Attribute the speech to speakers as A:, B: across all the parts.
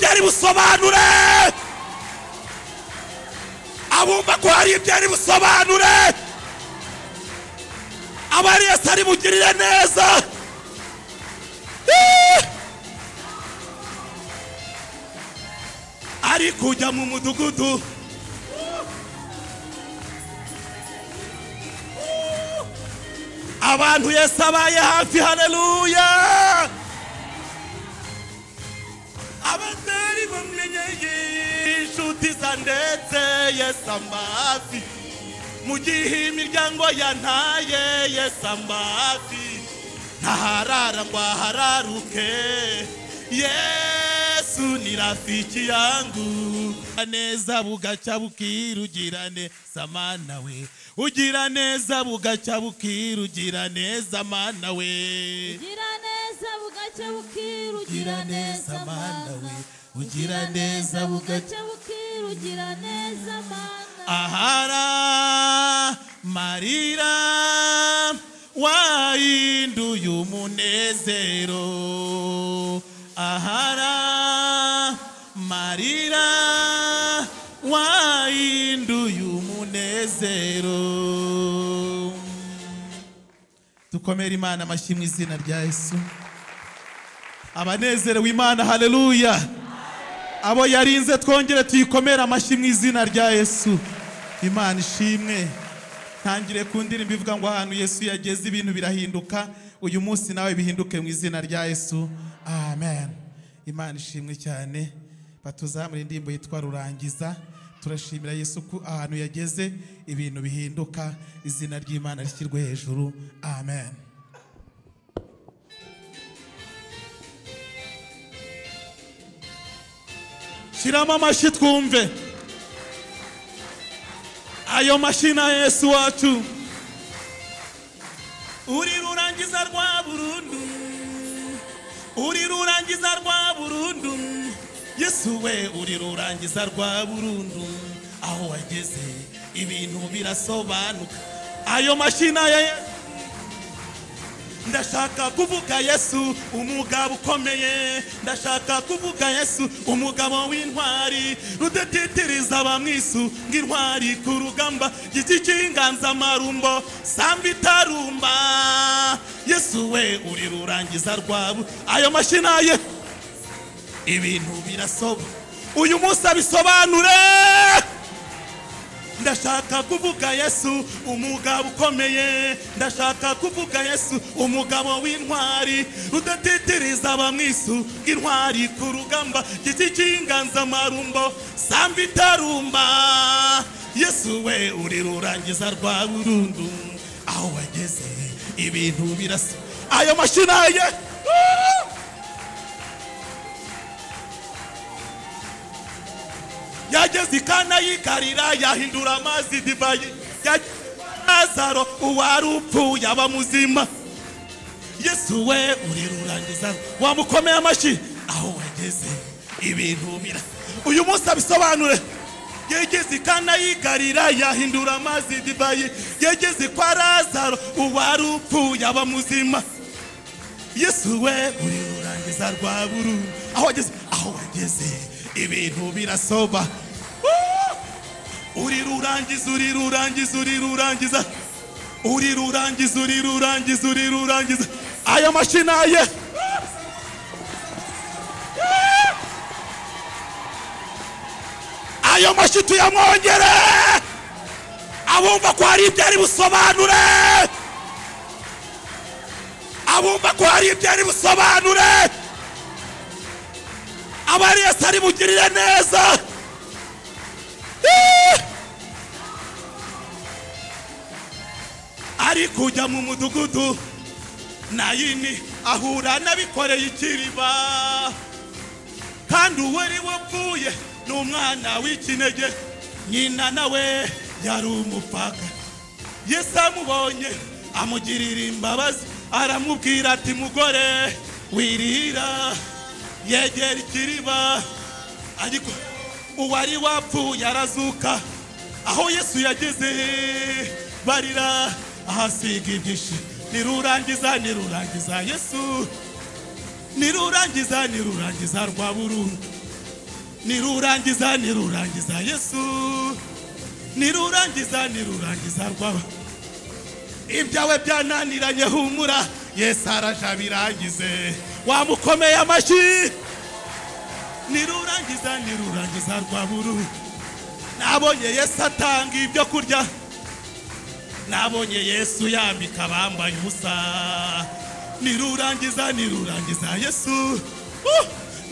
A: ibyari busobanure, abumva ko hari ibyari busobanure, abari Yesu ari bugirire neza. Ari kujya mu mudugudu, abantu Yesu abaye hafi. Haleluya. Abatari bamenyeye inshuti za ndetse Yesu amafi, mu gihe imiryango yantaye Yesu amafi, ntaharara ngo ahararuke. Yesu ni rafiki yangu, neza bugaca bukira, ugira neza mana we, ugira neza bugaca bukira, ugira neza mana we,
B: ugira neza bugaca bukira, ugira neza mana we,
A: ugira neza bugaca
B: bukira, ugira neza mana.
A: Ahara marira wahinduye umunezero, ahara marira wahinduye umunezero. Dukomere Imana amashyi mu izina rya Yesu. Abanezerewe Imana, haleluya. Abo yarinze twongere tuyikomere amashyi mu izina rya Yesu. Imana ishimwe. Ntangire ku ndirimbo ivuga ngo ahantu Yesu yageze ibintu birahinduka. Uyu munsi nawe bihinduke mu izina rya Yesu. Amen. Imana ishimwe cyane. Batuzamura indirimbo yitwa Rurangiza. Turashimira Yesu ko ahantu yageze ibintu bihinduka, izina ry'Imana rishyirwe hejuru. Amen. Shirama amashyi twumve. Ayo mashina Yesu wacu. Uri rurangiza rwa burundu, uri rurangiza rwa burundu. Yesu we uri rurangiza rwa burundu, aho wageze ibintu birasobanuka. Ayo mashina ya Yesu. Ndashaka kuvuga Yesu umugabo ukomeye, ndashaka kuvuga Yesu umugabo w'intwari, rudatitiriza abamwisu ng'intwari ku rugamba, giti cy'inganza marumbo samba itarumba. Yesu we uri rurangiza rwabu. Ayo mashina ye ibintu birasoba, uyu munsi abisobanure. Ndashaka kuvuga Yesu umugabo ukomeye, ndashaka kuvuga Yesu umugabo w'intwari, rudatitiriza abamwisu ng'intwari ku rugamba, giti cy'inganza marumbo samba itarumba. Yesu we uri rurangiza rwa burundu, aho wageze ibintu birasa. Ayo mashina ye yageze Kana yikarira, yahindura amazi divayi, Lazaro uwari upfuye aba muzima. Yesu we uri rurangiza, wamukomeye amashyi. Aho wageze ibintu birasa. Uyu munsi abisobanure. Yageze Kana yikarira, yahindura amazi divayi, yageze kwa Lazaro uwari upfuye aba muzima. Yesu we uri rurangiza rwa burundu, aho wageze ibintu birasoba. Uri rurangiza, uri rurangiza, uri rurangiza, uri rurangiza, uri rurangiza, uri rurangiza. Aya mashina ye ayo mashyi tuyamwongere. Abumva ko hari ibyari busobanure, abumva ko hari ibyari busobanure, abari Yesu ari bugirire neza. Ari kujya mu mudugudu, Nayini ahura n'abikoreye ikiriba, kandi uwari wapfuye n'umwana w'ikinege, nyina nawe yari umupfaka. Yesu amubonye amugirira imbabazi, aramubwira ati mugore wirira, yegera ikiriba. Ariko uwari wapfuye arazuka, aho Yesu yageze barira, ahasiga ibyishimo. Nirurangiza, nirurangiza Yesu, nirurangiza, nirurangiza rwa burundu. nirurangiza nirurangiza Yesu nirurangiza nirurangiza rwaba ibyawe byananiranye humura Yesu araje birangize wamukomeye amashyi nirurangiza nirurangiza rwaburu nabonye Yesu atanga ibyo kurya nabonye Yesu yambika bambaye ubusa nirurangiza nirurangiza Yesu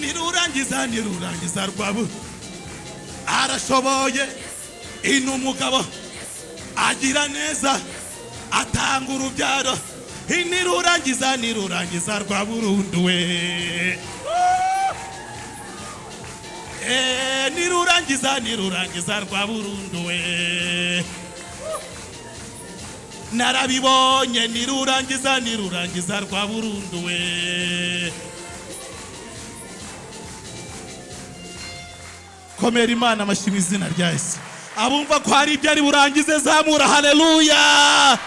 A: nirurangiza nirurangiza rwabu arashoboye ino umugabo agira neza atanga urubyaro nirurangiza nirurangiza rwa burundu we nirurangiza nirurangiza rwa burundu we narabibonye nirurangiza nirurangiza rwa burundu we komera Imana amashyi mu izina rya Yesu abumva ko hari ibyo ari burangize zamura haleluya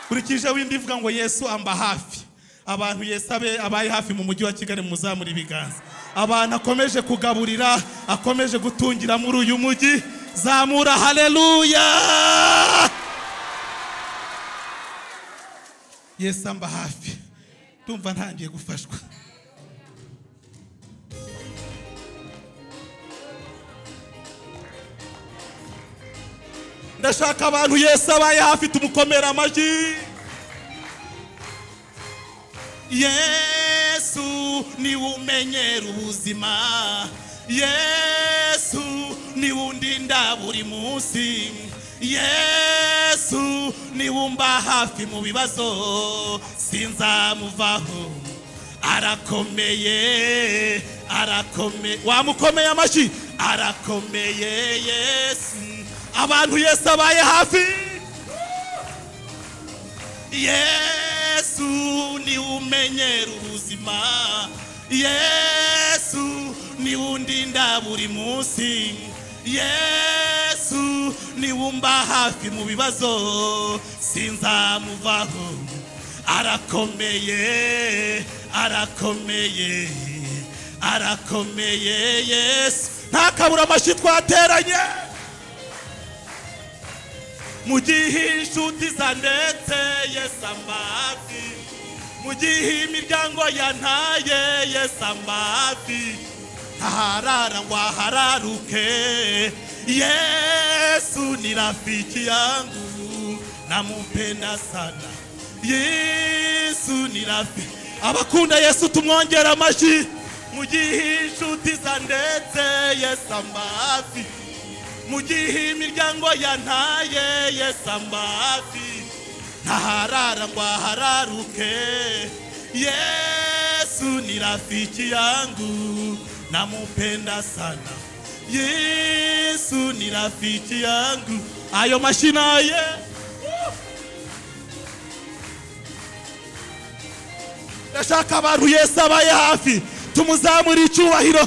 A: kurikije windi ivuga ngo Yesu amba hafi abantu Yesu abaye hafi mu mujyi wa Kigali muzamura ibiganza abantu akomeje kugaburira akomeje gutungira muri uyu mujyi zamura haleluya Yesu amba hafi tumva ntangiye gufashwa ndashaka abantu Yesu abaye hafi tumukomera amashyi Yesu ni umenyera ubuzima Yesu ni undinda buri munsi Yesu ni umba hafi mu bibazo sinzamuvaho arakomeye arakomeye wamukomeye amashyi arakomeye Yesu abantu Yesu abaye hafi Yesu ni umenyera ubuzima Yesu ni undinda buri munsi Yesu ni umba hafi mu bibazo sinzamuvaho arakomeye arakomeye arakomeye Yesu ntakabura amashyi twateranye mu gihe inshuti zandetse Yesu ambafi mu gihe imiryango yantaye Yesu ambafi ntaharara ngo ahararuke Yesu ni rafiki yangu nampenda sana Yesu ni rafiki abakunda Yesu tumwongera amashyi mu gihe inshuti zandetse Yesu ambafi mu gihe imiryango yantaye Yesu ambafi ntaharara ngo ahararuke Yesu ni rafiki yangu nampenda sana Yesu ni rafiki yangu ayo mashina ye ndashaka abantu Yesu abaye hafi tumuzamura icyubahiro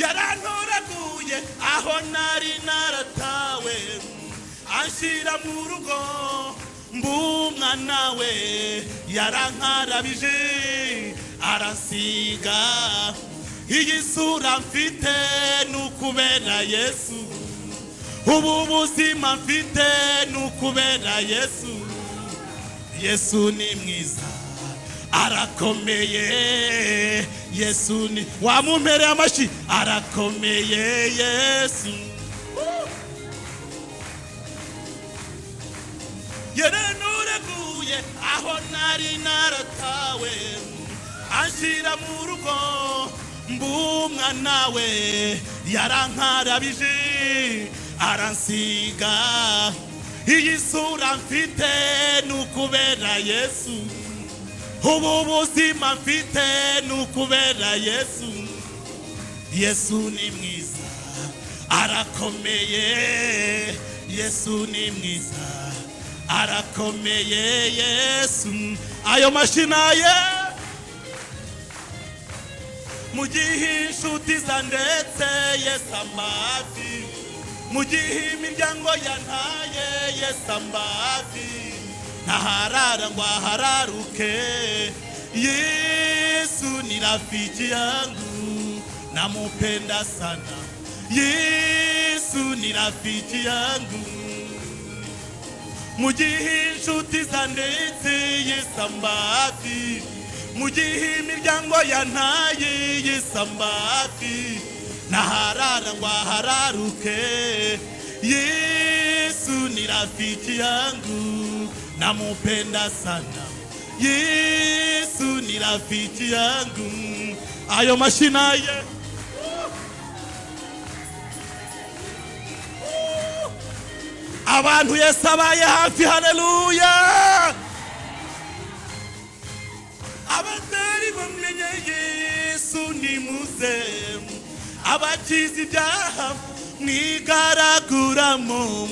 A: yarantoraguye aho nari naratawe anshira mu rugo mbumwana we yarankarabije arasiga iyi sura mfite nukubera Yesu ubu buzima mfite nukubera Yesu Yesu ni mwiza arakomeye Yesu ni wamumpere amashyi arakomeye Yesu yarantoraguye aho nari naratawe anshira mu rugo mbumwana we yarankarabije aransiga iyi sura mfite nukubera Yesu ubu buzima mfite nukubera Yesu Yesu ni mwiza arakomeye Yesu ni mwiza arakomeye Yesu ayo mashina ye mu gihe inshuti zandetse Yesu ambafi mu gihe imiryango yantaye Yesu ambafi ntaharara ngo ahararuke rafiki yangu, namupenda sana. Yesu ni rafiki yangu. Mugihe inshuti zandetse Yesu ambafi, mugihe imiryango yantaye Yesu ambafi, naharara ngo ahararuke. Yesu ni rafiki yangu, namupenda sana. Yesu ni rafiki yangu. Ayo mashina ye abantu Yesu abaye hafi. Haleluya. Abatari bamenye Yesu ni muze, abakizi ibyaha mwigaraguramo,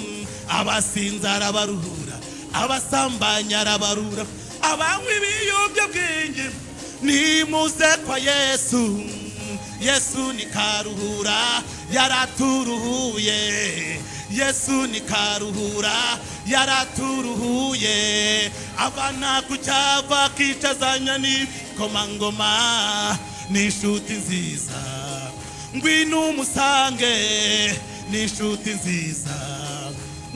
A: abasinzi arabaruhura, abasambanya arabarura, abanywi ibiyobyabwenge nimuze kwa Yesu. Yesu ni karuhura yaraturuhuye, Yesu ni karuhura yaraturuhuye. Abana kucyava kicazanya n'ikomangoma, n'inshuti nziza ngwino umusange, n'inshuti nziza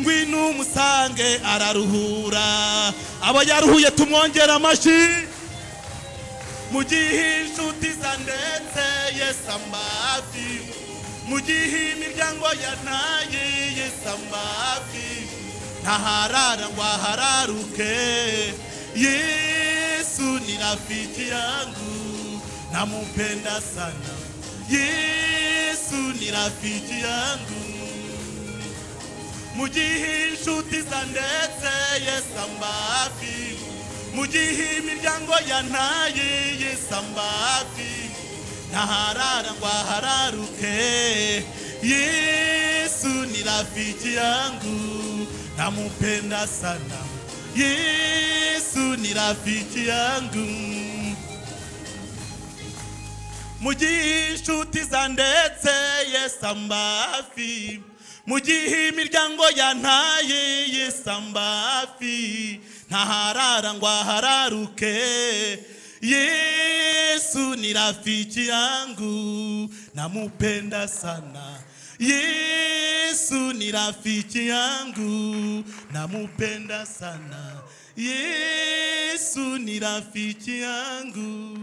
A: ngwino umusange, araruhura. Abo yaruhuye tumwongera amashyi. Mugihe inshuti zandetse Yesu ambafi, mugihe imiryango yantaye Yesu ambafi, naharara ngo ahararuke. Yesu ni rafiki yangu, namupenda sana. Yesu ni rafiki yangu. Mugihe inshuti zandetse Yesu ambafi, mugihe imiryango yantaye Yesu ambafi, naharara ngo ahararuke. Yesu ni rafiki yangu, namupenda sana. Yesu ni rafiki yangu. Mugihe inshuti zandetse Yesu ambafi, mugihe imiryango yantaye Yesu ambafi, naharara ngo ahararuke. Yesu ni rafiki yangu, namupenda sana. Yesu ni rafiki yangu, namupenda sana. Yesu ni rafiki yangu.